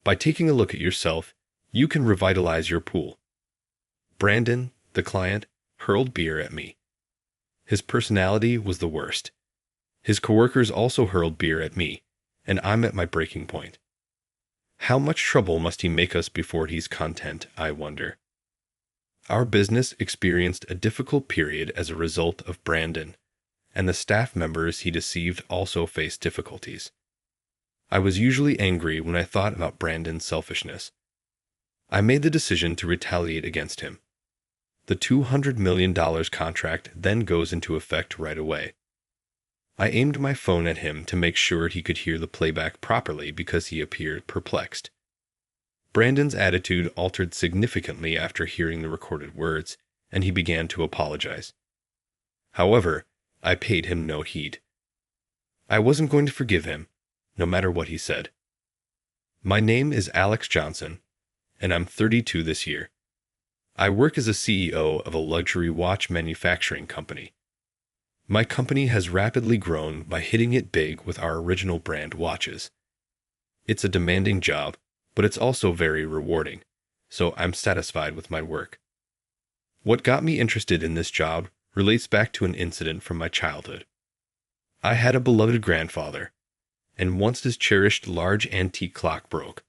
By taking a look at yourself, you can revitalize your pool. Brandon, the client, hurled beer at me. His personality was the worst. His coworkers also hurled beer at me, and I'm at my breaking point. How much trouble must he make us before he's content, I wonder. Our business experienced a difficult period as a result of Brandon, and the staff members he deceived also faced difficulties. I was usually angry when I thought about Brandon's selfishness. I made the decision to retaliate against him. The $200 million contract then goes into effect right away. I aimed my phone at him to make sure he could hear the playback properly because he appeared perplexed. Brandon's attitude altered significantly after hearing the recorded words, and he began to apologize. However, I paid him no heed. I wasn't going to forgive him, no matter what he said. My name is Alex Johnson, and I'm 32 this year. I work as a CEO of a luxury watch manufacturing company. My company has rapidly grown by hitting it big with our original brand watches. It's a demanding job, but it's also very rewarding, so I'm satisfied with my work. What got me interested in this job relates back to an incident from my childhood. I had a beloved grandfather, and once his cherished large antique clock broke.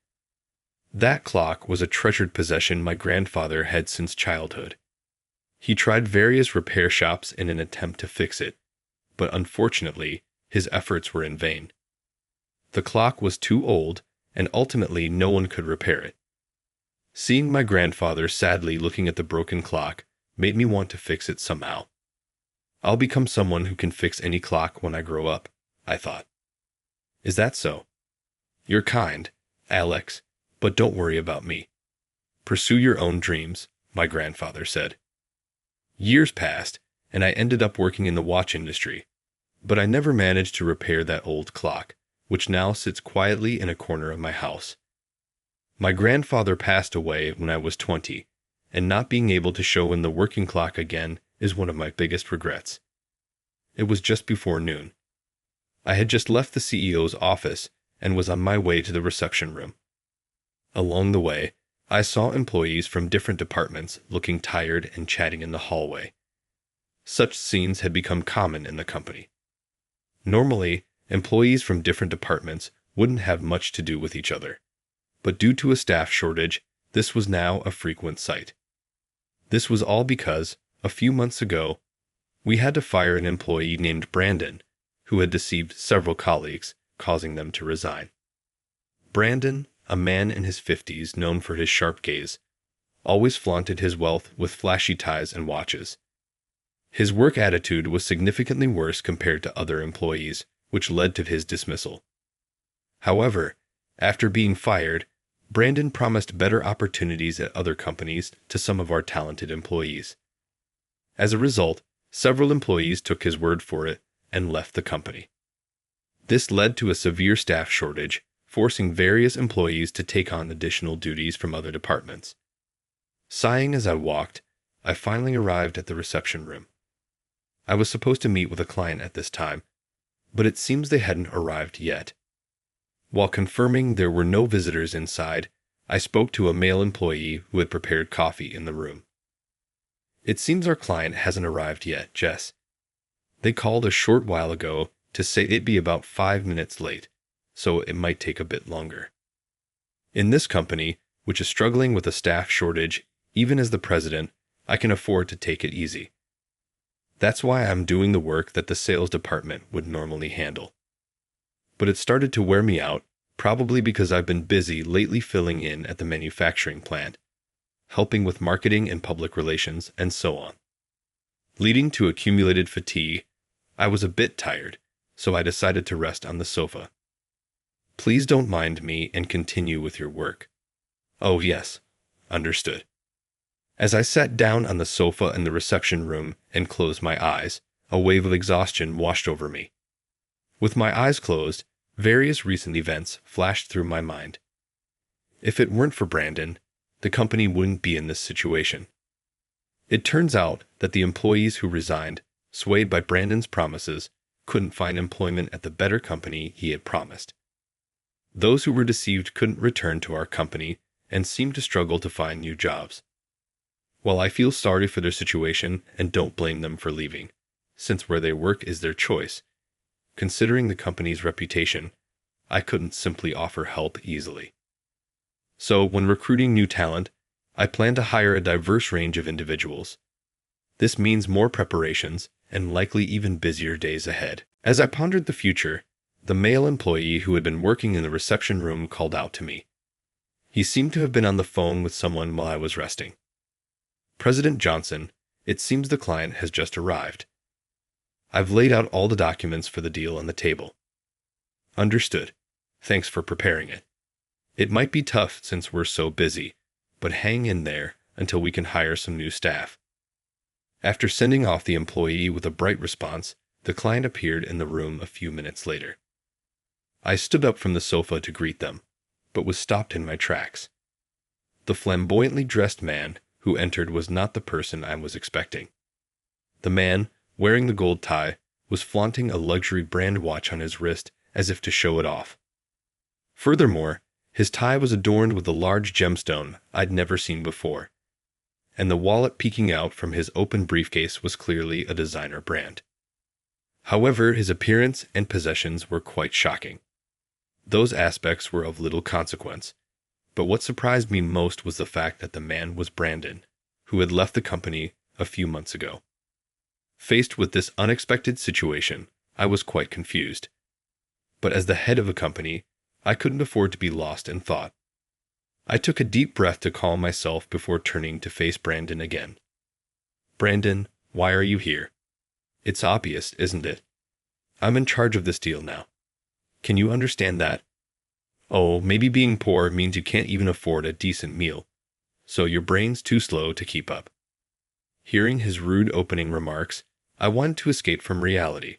That clock was a treasured possession my grandfather had since childhood. He tried various repair shops in an attempt to fix it, but unfortunately, his efforts were in vain. The clock was too old, and ultimately no one could repair it. Seeing my grandfather sadly looking at the broken clock made me want to fix it somehow. I'll become someone who can fix any clock when I grow up, I thought. Is that so? You're kind, Alex, but don't worry about me. Pursue your own dreams, my grandfather said. Years passed, and I ended up working in the watch industry, but I never managed to repair that old clock, which now sits quietly in a corner of my house. My grandfather passed away when I was 20, and not being able to show in the working clock again is one of my biggest regrets. It was just before noon. I had just left the CEO's office and was on my way to the reception room. Along the way, I saw employees from different departments looking tired and chatting in the hallway. Such scenes had become common in the company. Normally, employees from different departments wouldn't have much to do with each other, but due to a staff shortage, this was now a frequent sight. This was all because, a few months ago, we had to fire an employee named Brandon, who had deceived several colleagues, causing them to resign. Brandon, a man in his 50s known for his sharp gaze, always flaunted his wealth with flashy ties and watches. His work attitude was significantly worse compared to other employees, which led to his dismissal. However, after being fired, Brandon promised better opportunities at other companies to some of our talented employees. As a result, several employees took his word for it and left the company. This led to a severe staff shortage, forcing various employees to take on additional duties from other departments. Sighing as I walked, I finally arrived at the reception room. I was supposed to meet with a client at this time, but it seems they hadn't arrived yet. While confirming there were no visitors inside, I spoke to a male employee who had prepared coffee in the room. It seems our client hasn't arrived yet, Jess. They called a short while ago to say it'd be about 5 minutes late, so it might take a bit longer. In this company, which is struggling with a staff shortage, even as the president, I can afford to take it easy. That's why I'm doing the work that the sales department would normally handle. But it started to wear me out, probably because I've been busy lately filling in at the manufacturing plant, helping with marketing and public relations, and so on. Leading to accumulated fatigue, I was a bit tired, so I decided to rest on the sofa. Please don't mind me and continue with your work. Oh yes, understood. As I sat down on the sofa in the reception room and closed my eyes, a wave of exhaustion washed over me. With my eyes closed, various recent events flashed through my mind. If it weren't for Brandon, the company wouldn't be in this situation. It turns out that the employees who resigned, swayed by Brandon's promises, couldn't find employment at the better company he had promised. Those who were deceived couldn't return to our company and seemed to struggle to find new jobs. While I feel sorry for their situation and don't blame them for leaving, since where they work is their choice, considering the company's reputation, I couldn't simply offer help easily. So, when recruiting new talent, I plan to hire a diverse range of individuals. This means more preparations and likely even busier days ahead. As I pondered the future, the male employee who had been working in the reception room called out to me. He seemed to have been on the phone with someone while I was resting. "President Johnson, it seems the client has just arrived. I've laid out all the documents for the deal on the table." "Understood. Thanks for preparing it. It might be tough since we're so busy, but hang in there until we can hire some new staff." After sending off the employee with a bright response, the client appeared in the room a few minutes later. I stood up from the sofa to greet them, but was stopped in my tracks. The flamboyantly dressed man who entered was not the person I was expecting. The man, wearing the gold tie, was flaunting a luxury brand watch on his wrist as if to show it off. Furthermore, his tie was adorned with a large gemstone I'd never seen before, and the wallet peeking out from his open briefcase was clearly a designer brand. However, his appearance and possessions were quite shocking. Those aspects were of little consequence, but what surprised me most was the fact that the man was Brandon, who had left the company a few months ago. Faced with this unexpected situation, I was quite confused. But as the head of a company, I couldn't afford to be lost in thought. I took a deep breath to calm myself before turning to face Brandon again. "Brandon, why are you here? It's obvious, isn't it? I'm in charge of this deal now. Can you understand that? Oh, maybe being poor means you can't even afford a decent meal, so your brain's too slow to keep up." Hearing his rude opening remarks, I wanted to escape from reality,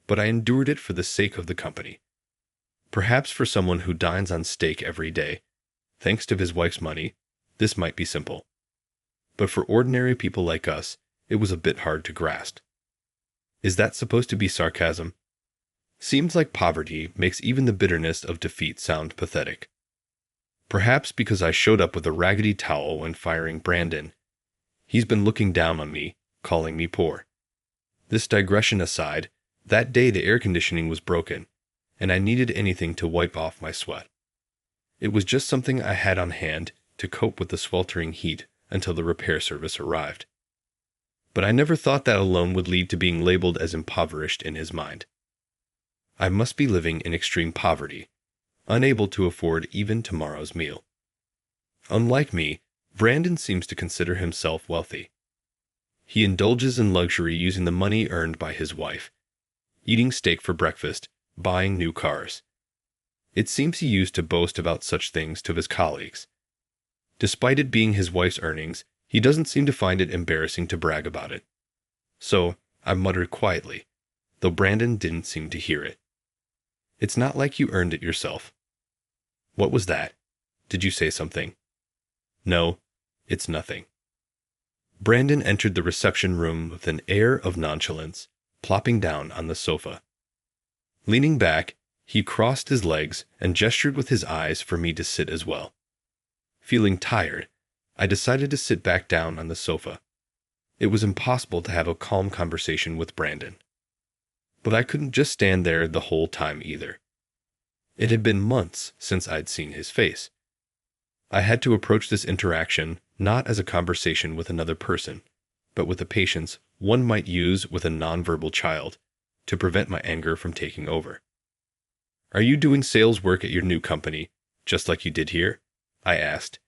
but I endured it for the sake of the company. Perhaps for someone who dines on steak every day, thanks to his wife's money, this might be simple. But for ordinary people like us, it was a bit hard to grasp. Is that supposed to be sarcasm? Seems like poverty makes even the bitterness of defeat sound pathetic. Perhaps because I showed up with a raggedy towel when firing Brandon, he's been looking down on me, calling me poor. This digression aside, that day the air conditioning was broken, and I needed anything to wipe off my sweat. It was just something I had on hand to cope with the sweltering heat until the repair service arrived. But I never thought that alone would lead to being labeled as impoverished in his mind. I must be living in extreme poverty, unable to afford even tomorrow's meal. Unlike me, Brandon seems to consider himself wealthy. He indulges in luxury using the money earned by his wife, eating steak for breakfast, buying new cars. It seems he used to boast about such things to his colleagues. Despite it being his wife's earnings, he doesn't seem to find it embarrassing to brag about it. So, I muttered quietly, though Brandon didn't seem to hear it. "It's not like you earned it yourself." "What was that? Did you say something?" "No, it's nothing." Brandon entered the reception room with an air of nonchalance, plopping down on the sofa. Leaning back, he crossed his legs and gestured with his eyes for me to sit as well. Feeling tired, I decided to sit back down on the sofa. It was impossible to have a calm conversation with Brandon. But I couldn't just stand there the whole time either. It had been months since I'd seen his face. I had to approach this interaction not as a conversation with another person, but with the patience one might use with a nonverbal child to prevent my anger from taking over. "Are you doing sales work at your new company, just like you did here?" I asked.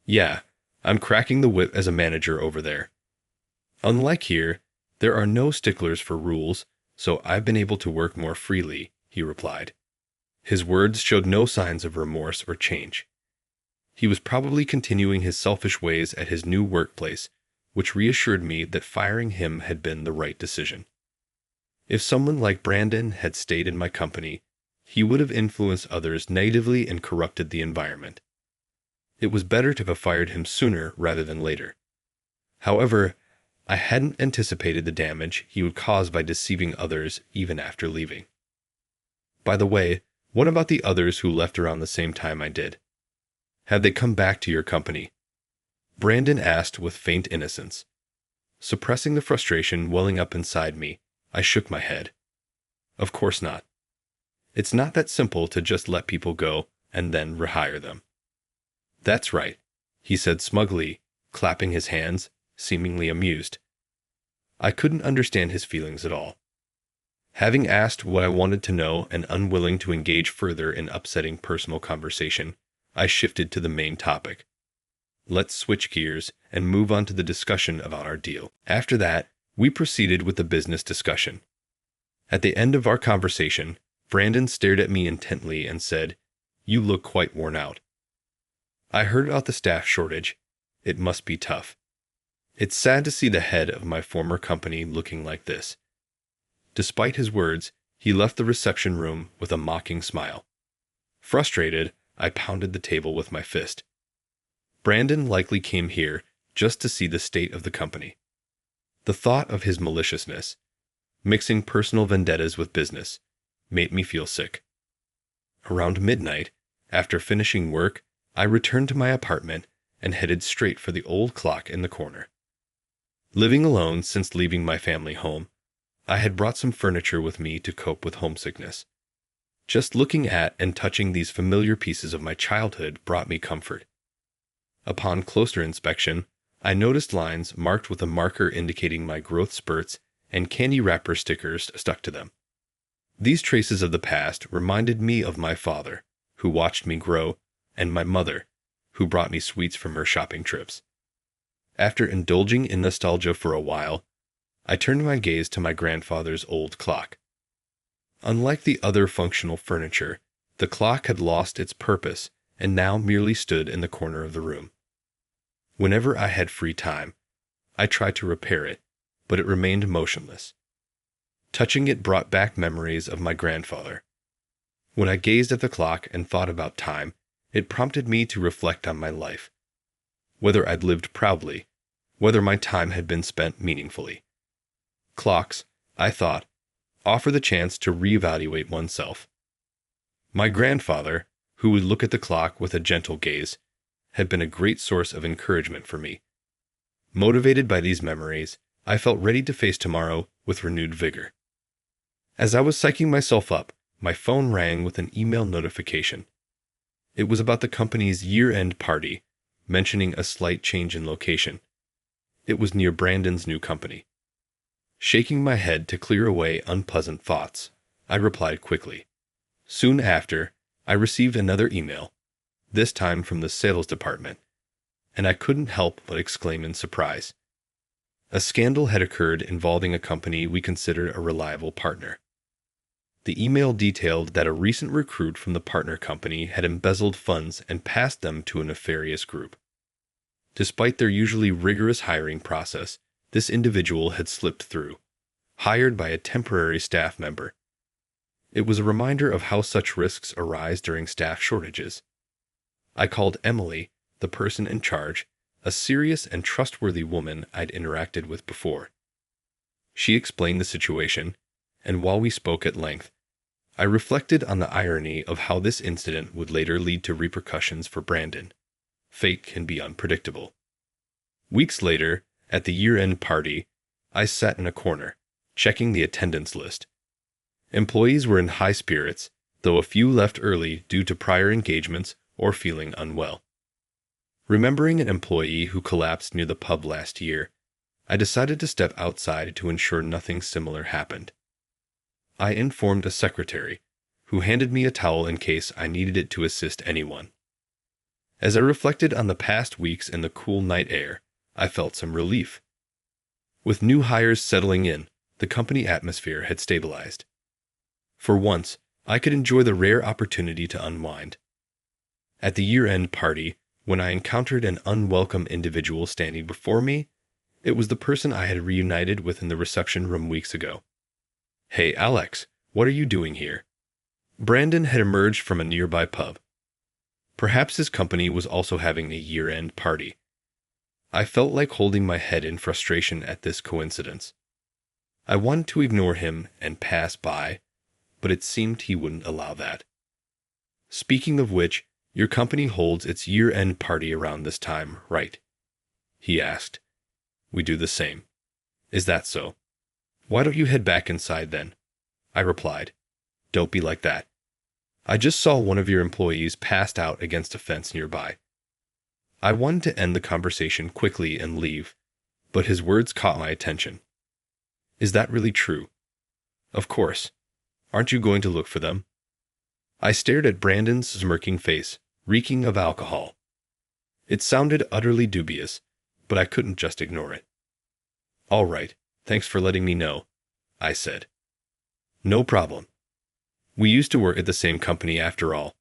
"Yeah, I'm cracking the whip as a manager over there. Unlike here, there are no sticklers for rules, so I've been able to work more freely," he replied. His words showed no signs of remorse or change. He was probably continuing his selfish ways at his new workplace, which reassured me that firing him had been the right decision. If someone like Brandon had stayed in my company, he would have influenced others negatively and corrupted the environment. It was better to have fired him sooner rather than later. However, I hadn't anticipated the damage he would cause by deceiving others even after leaving. By the way, What about the others who left around the same time I did? Have they come back to your company? Brandon asked with faint innocence. Suppressing the frustration welling up inside me, I shook my head. Of course not. It's not that simple to just let people go and then rehire them. That's right, he said smugly, clapping his hands, seemingly amused. I couldn't understand his feelings at all. Having asked what I wanted to know and unwilling to engage further in upsetting personal conversation, I shifted to the main topic. Let's switch gears and move on to the discussion about our deal. After that, we proceeded with the business discussion. At the end of our conversation, Brandon stared at me intently and said, "You look quite worn out." I heard about the staff shortage. It must be tough. It's sad to see the head of my former company looking like this. Despite his words, he left the reception room with a mocking smile. Frustrated, I pounded the table with my fist. Brandon likely came here just to see the state of the company. The thought of his maliciousness, mixing personal vendettas with business, made me feel sick. Around midnight, after finishing work, I returned to my apartment and headed straight for the old clock in the corner. Living alone since leaving my family home, I had brought some furniture with me to cope with homesickness. Just looking at and touching these familiar pieces of my childhood brought me comfort. Upon closer inspection, I noticed lines marked with a marker indicating my growth spurts and candy wrapper stickers stuck to them. These traces of the past reminded me of my father, who watched me grow, and my mother, who brought me sweets from her shopping trips. After indulging in nostalgia for a while, I turned my gaze to my grandfather's old clock. Unlike the other functional furniture, the clock had lost its purpose and now merely stood in the corner of the room. Whenever I had free time, I tried to repair it, but it remained motionless. Touching it brought back memories of my grandfather. When I gazed at the clock and thought about time, it prompted me to reflect on my life. Whether I'd lived proudly, whether my time had been spent meaningfully. Clocks, I thought, offer the chance to reevaluate oneself. My grandfather, who would look at the clock with a gentle gaze, had been a great source of encouragement for me. Motivated by these memories, I felt ready to face tomorrow with renewed vigor. As I was psyching myself up, my phone rang with an email notification. It was about the company's year-end party, mentioning a slight change in location. It was near Brandon's new company. Shaking my head to clear away unpleasant thoughts, I replied quickly. Soon after, I received another email, this time from the sales department, and I couldn't help but exclaim in surprise. A scandal had occurred involving a company we considered a reliable partner. The email detailed that a recent recruit from the partner company had embezzled funds and passed them to a nefarious group. Despite their usually rigorous hiring process, this individual had slipped through, hired by a temporary staff member. It was a reminder of how such risks arise during staff shortages. I called Emily, the person in charge, a serious and trustworthy woman I'd interacted with before. She explained the situation, and while we spoke at length, I reflected on the irony of how this incident would later lead to repercussions for Brandon. Fate can be unpredictable. Weeks later, at the year-end party, I sat in a corner, checking the attendance list. Employees were in high spirits, though a few left early due to prior engagements or feeling unwell. Remembering an employee who collapsed near the pub last year, I decided to step outside to ensure nothing similar happened. I informed a secretary, who handed me a towel in case I needed it to assist anyone. As I reflected on the past weeks in the cool night air, I felt some relief. With new hires settling in, the company atmosphere had stabilized. For once, I could enjoy the rare opportunity to unwind. At the year-end party, when I encountered an unwelcome individual standing before me, it was the person I had reunited with in the reception room weeks ago. "Hey, Alex, what are you doing here?" Brandon had emerged from a nearby pub. Perhaps his company was also having a year-end party. I felt like holding my head in frustration at this coincidence. I wanted to ignore him and pass by, but it seemed he wouldn't allow that. Speaking of which, your company holds its year-end party around this time, right? He asked. We do the same. Is that so? Why don't you head back inside then? I replied. Don't be like that. I just saw one of your employees passed out against a fence nearby. I wanted to end the conversation quickly and leave, but his words caught my attention. Is that really true? Of course. Aren't you going to look for them? I stared at Brandon's smirking face, reeking of alcohol. It sounded utterly dubious, but I couldn't just ignore it. All right, thanks for letting me know, I said. No problem. We used to work at the same company after all.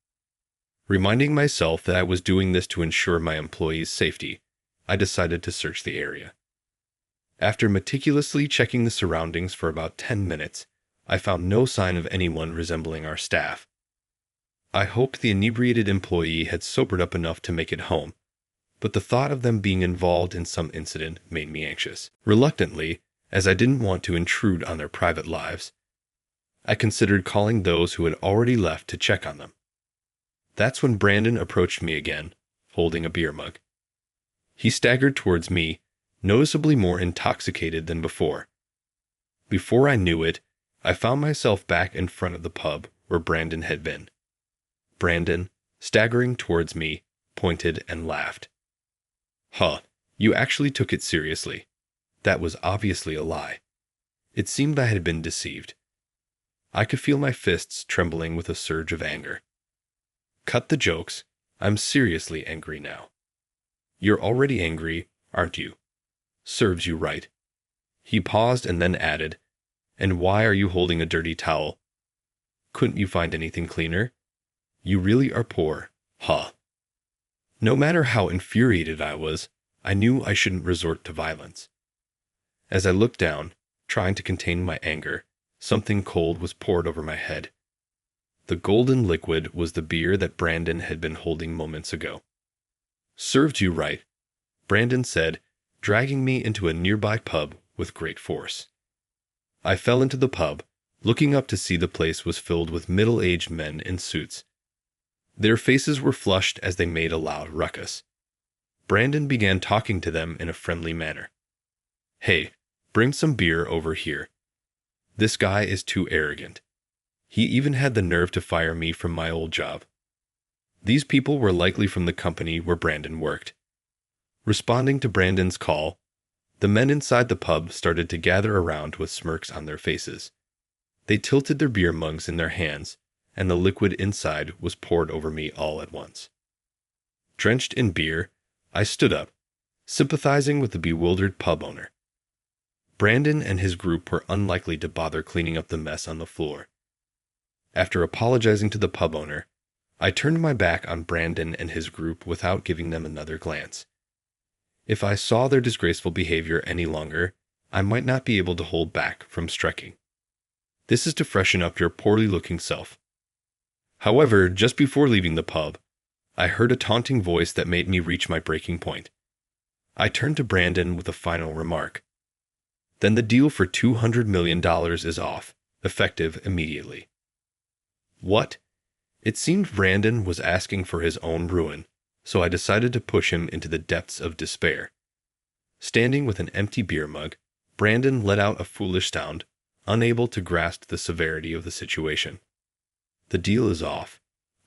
Reminding myself that I was doing this to ensure my employees' safety, I decided to search the area. After meticulously checking the surroundings for about 10 minutes, I found no sign of anyone resembling our staff. I hoped the inebriated employee had sobered up enough to make it home, but the thought of them being involved in some incident made me anxious. Reluctantly, as I didn't want to intrude on their private lives, I considered calling those who had already left to check on them. That's when Brandon approached me again, holding a beer mug. He staggered towards me, noticeably more intoxicated than before. Before I knew it, I found myself back in front of the pub where Brandon had been. Brandon, staggering towards me, pointed and laughed. Huh, you actually took it seriously. That was obviously a lie. It seemed I had been deceived. I could feel my fists trembling with a surge of anger. Cut the jokes. I'm seriously angry now. You're already angry, aren't you? Serves you right. He paused and then added, And why are you holding a dirty towel? Couldn't you find anything cleaner? You really are poor, huh? No matter how infuriated I was, I knew I shouldn't resort to violence. As I looked down, trying to contain my anger, something cold was poured over my head. The golden liquid was the beer that Brandon had been holding moments ago. Served you right, Brandon said, dragging me into a nearby pub with great force. I fell into the pub, looking up to see the place was filled with middle-aged men in suits. Their faces were flushed as they made a loud ruckus. Brandon began talking to them in a friendly manner. Hey, bring some beer over here. This guy is too arrogant. He even had the nerve to fire me from my old job. These people were likely from the company where Brandon worked. Responding to Brandon's call, the men inside the pub started to gather around with smirks on their faces. They tilted their beer mugs in their hands, and the liquid inside was poured over me all at once. Drenched in beer, I stood up, sympathizing with the bewildered pub owner. Brandon and his group were unlikely to bother cleaning up the mess on the floor. After apologizing to the pub owner, I turned my back on Brandon and his group without giving them another glance. If I saw their disgraceful behavior any longer, I might not be able to hold back from striking. This is to freshen up your poorly-looking self. However, just before leaving the pub, I heard a taunting voice that made me reach my breaking point. I turned to Brandon with a final remark. Then the deal for $200 million is off, effective immediately. What? It seemed Brandon was asking for his own ruin, so I decided to push him into the depths of despair. Standing with an empty beer mug, Brandon let out a foolish sound, unable to grasp the severity of the situation. The deal is off,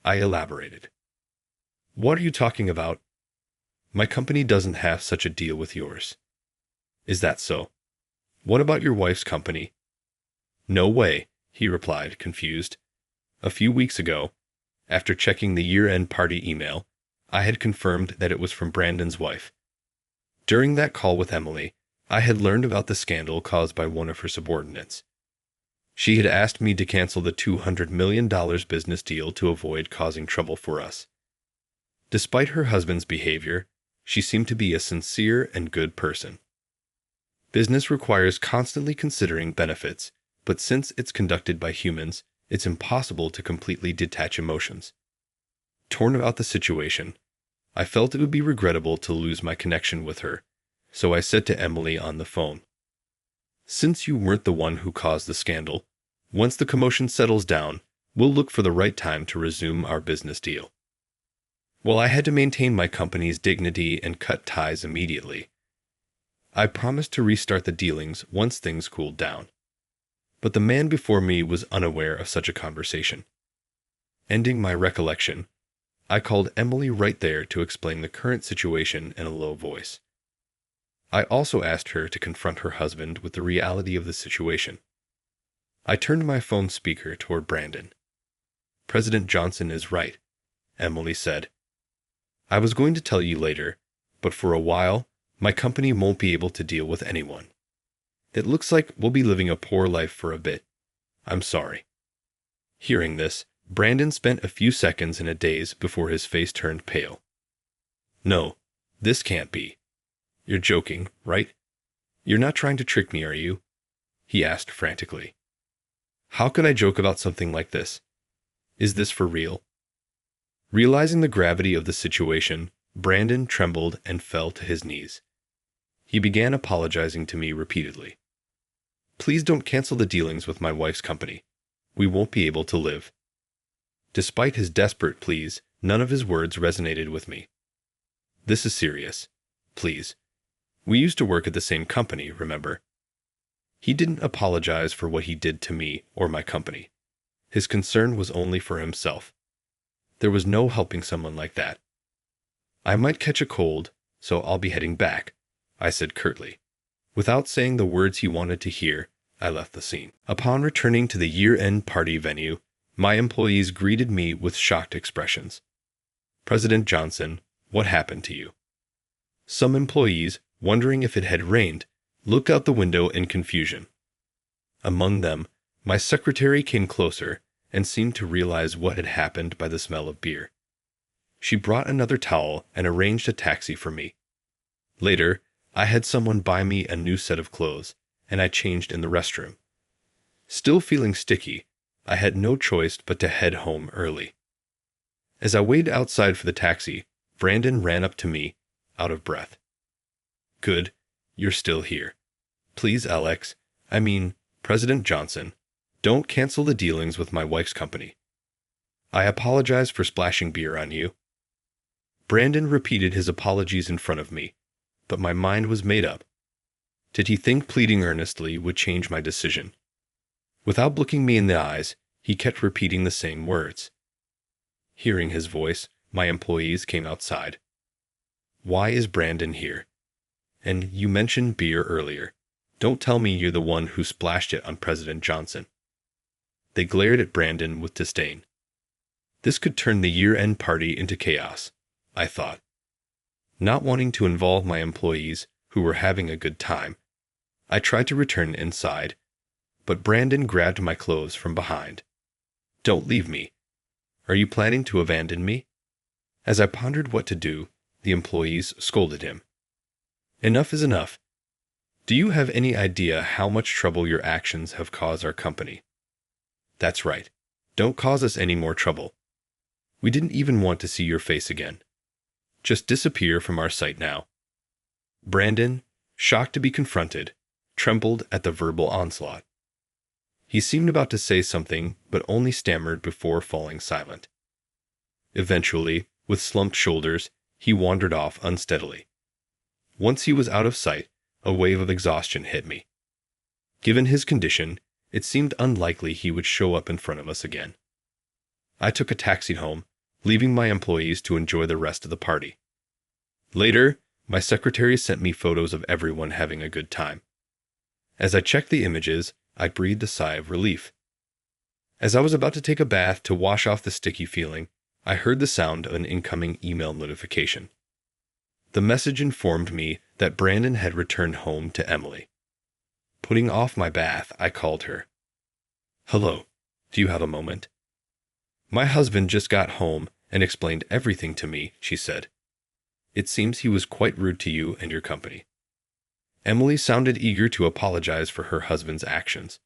I elaborated. What are you talking about? My company doesn't have such a deal with yours. Is that so? What about your wife's company? No way, he replied, confused. A few weeks ago, after checking the year-end party email, I had confirmed that it was from Brandon's wife. During that call with Emily, I had learned about the scandal caused by one of her subordinates. She had asked me to cancel the $200 million business deal to avoid causing trouble for us. Despite her husband's behavior, she seemed to be a sincere and good person. Business requires constantly considering benefits, but since it's conducted by humans, it's impossible to completely detach emotions. Torn about the situation, I felt it would be regrettable to lose my connection with her, so I said to Emily on the phone, Since you weren't the one who caused the scandal, once the commotion settles down, We'll look for the right time to resume our business deal. Well, I had to maintain my company's dignity and cut ties immediately. I promised to restart the dealings once things cooled down. But the man before me was unaware of such a conversation. Ending my recollection, I called Emily right there to explain the current situation in a low voice. I also asked her to confront her husband with the reality of the situation. I turned my phone speaker toward Brandon. "President Johnson is right," Emily said. "I was going to tell you later, but for a while, my company won't be able to deal with anyone. It looks like we'll be living a poor life for a bit. I'm sorry." Hearing this, Brandon spent a few seconds in a daze before his face turned pale. "No, this can't be. You're joking, right? You're not trying to trick me, are you?" he asked frantically. "How could I joke about something like this? Is this for real?" Realizing the gravity of the situation, Brandon trembled and fell to his knees. He began apologizing to me repeatedly. "Please don't cancel the dealings with my wife's company. We won't be able to live." Despite his desperate pleas, none of his words resonated with me. "This is serious. Please. We used to work at the same company, remember?" He didn't apologize for what he did to me or my company. His concern was only for himself. There was no helping someone like that. "I might catch a cold, so I'll be heading back," I said curtly. Without saying the words he wanted to hear, I left the scene. Upon returning to the year-end party venue, my employees greeted me with shocked expressions. "President Johnson, what happened to you?" Some employees, wondering if it had rained, looked out the window in confusion. Among them, my secretary came closer and seemed to realize what had happened by the smell of beer. She brought another towel and arranged a taxi for me. Later, I had someone buy me a new set of clothes, and I changed in the restroom. Still feeling sticky, I had no choice but to head home early. As I waited outside for the taxi, Brandon ran up to me, out of breath. "Good, you're still here. Please, President Johnson, don't cancel the dealings with my wife's company. I apologize for splashing beer on you." Brandon repeated his apologies in front of me, but my mind was made up. Did he think pleading earnestly would change my decision? Without looking me in the eyes, he kept repeating the same words. Hearing his voice, my employees came outside. "Why is Brandon here? And you mentioned beer earlier. Don't tell me you're the one who splashed it on President Johnson." They glared at Brandon with disdain. This could turn the year-end party into chaos, I thought. Not wanting to involve my employees, who were having a good time, I tried to return inside, but Brandon grabbed my clothes from behind. "Don't leave me. Are you planning to abandon me?" As I pondered what to do, the employees scolded him. "Enough is enough. Do you have any idea how much trouble your actions have caused our company?" "That's right. Don't cause us any more trouble. We didn't even want to see your face again. Just disappear from our sight now." Brandon, shocked to be confronted, trembled at the verbal onslaught. He seemed about to say something, but only stammered before falling silent. Eventually, with slumped shoulders, he wandered off unsteadily. Once he was out of sight, a wave of exhaustion hit me. Given his condition, it seemed unlikely he would show up in front of us again. I took a taxi home, leaving my employees to enjoy the rest of the party. Later, my secretary sent me photos of everyone having a good time. As I checked the images, I breathed a sigh of relief. As I was about to take a bath to wash off the sticky feeling, I heard the sound of an incoming email notification. The message informed me that Brandon had returned home to Emily. Putting off my bath, I called her. "Hello, do you have a moment?" "My husband just got home and explained everything to me," she said. "It seems he was quite rude to you and your company." Emily sounded eager to apologize for her husband's actions.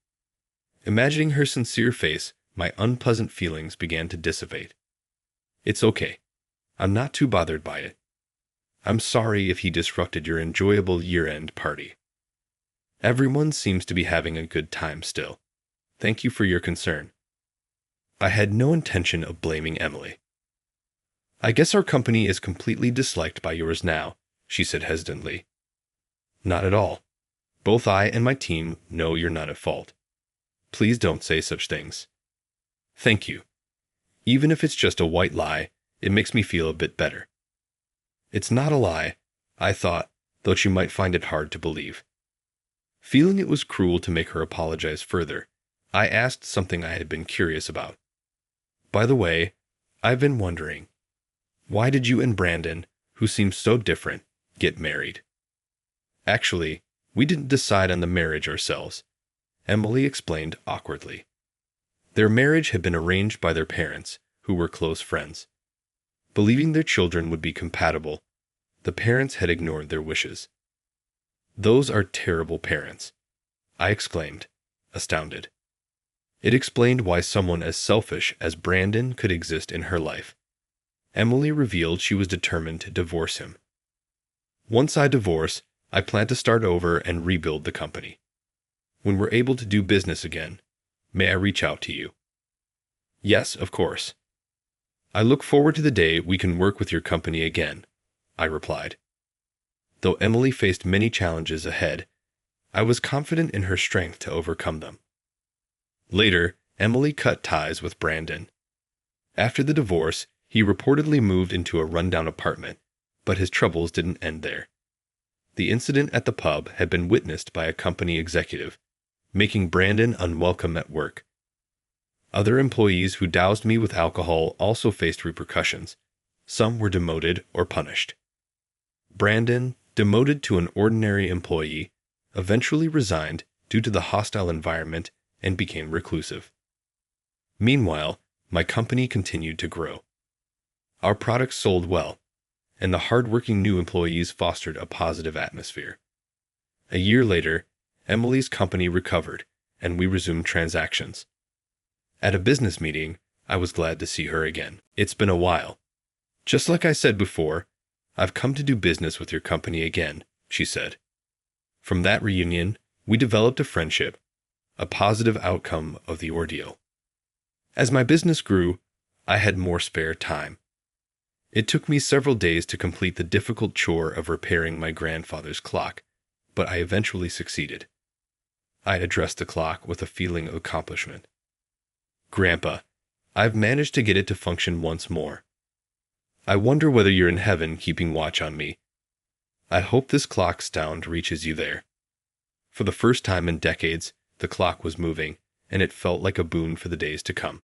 Imagining her sincere face, my unpleasant feelings began to dissipate. "It's okay. I'm not too bothered by it. I'm sorry if he disrupted your enjoyable year-end party. Everyone seems to be having a good time still. Thank you for your concern." I had no intention of blaming Emily. "I guess our company is completely disliked by yours now," she said hesitantly. "Not at all. Both I and my team know you're not at fault. Please don't say such things." "Thank you. Even if it's just a white lie, it makes me feel a bit better." "It's not a lie," I thought, though she might find it hard to believe. Feeling it was cruel to make her apologize further, I asked something I had been curious about. "By the way, I've been wondering, why did you and Brandon, who seems so different, get married?" "Actually, we didn't decide on the marriage ourselves," Emily explained awkwardly. Their marriage had been arranged by their parents, who were close friends. Believing their children would be compatible, the parents had ignored their wishes. "Those are terrible parents," I exclaimed, astounded. It explained why someone as selfish as Brandon could exist in her life. Emily revealed she was determined to divorce him. "Once I divorce, I plan to start over and rebuild the company. When we're able to do business again, may I reach out to you?" "Yes, of course. I look forward to the day we can work with your company again," I replied. Though Emily faced many challenges ahead, I was confident in her strength to overcome them. Later, Emily cut ties with Brandon. After the divorce, he reportedly moved into a rundown apartment, but his troubles didn't end there. The incident at the pub had been witnessed by a company executive, making Brandon unwelcome at work. Other employees who doused me with alcohol also faced repercussions. Some were demoted or punished. Brandon, demoted to an ordinary employee, eventually resigned due to the hostile environment and became reclusive. Meanwhile, my company continued to grow. Our products sold well, and the hardworking new employees fostered a positive atmosphere. A year later, Emily's company recovered, and we resumed transactions. At a business meeting, I was glad to see her again. "It's been a while. Just like I said before, I've come to do business with your company again," she said. From that reunion, we developed a friendship, a positive outcome of the ordeal. As my business grew, I had more spare time. It took me several days to complete the difficult chore of repairing my grandfather's clock, but I eventually succeeded. I addressed the clock with a feeling of accomplishment. "Grandpa, I've managed to get it to function once more. I wonder whether you're in heaven keeping watch on me. I hope this clock's sound reaches you there." For the first time in decades, the clock was moving, and it felt like a boon for the days to come.